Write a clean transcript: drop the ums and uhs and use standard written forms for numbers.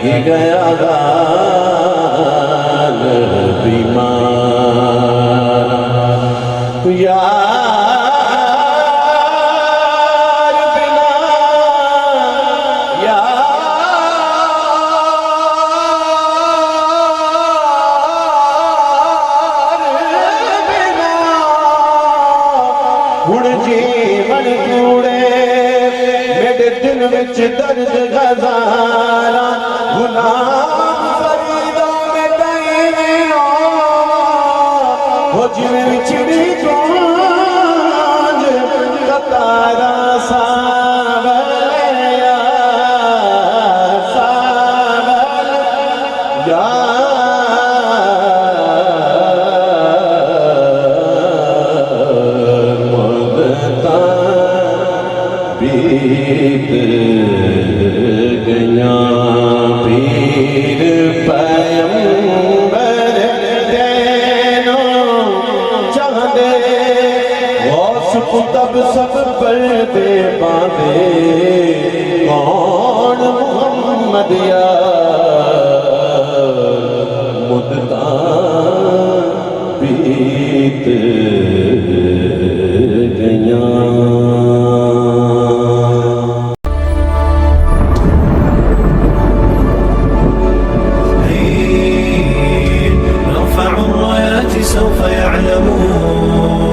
गया गान बीमार यार बिना हुण जीवन कूड़े मेरे दिल विच दर्द गजारा गुनाह फरीदा में तईने हो जिवें विछड़ी कांज कतारा सावल या बीत गया पीर पैगंबर देनो चाहदे गौस कुतब सब पर्दे बांधे कौन मुहम्मद या मुद्दा बीत गया। سوف يعلمون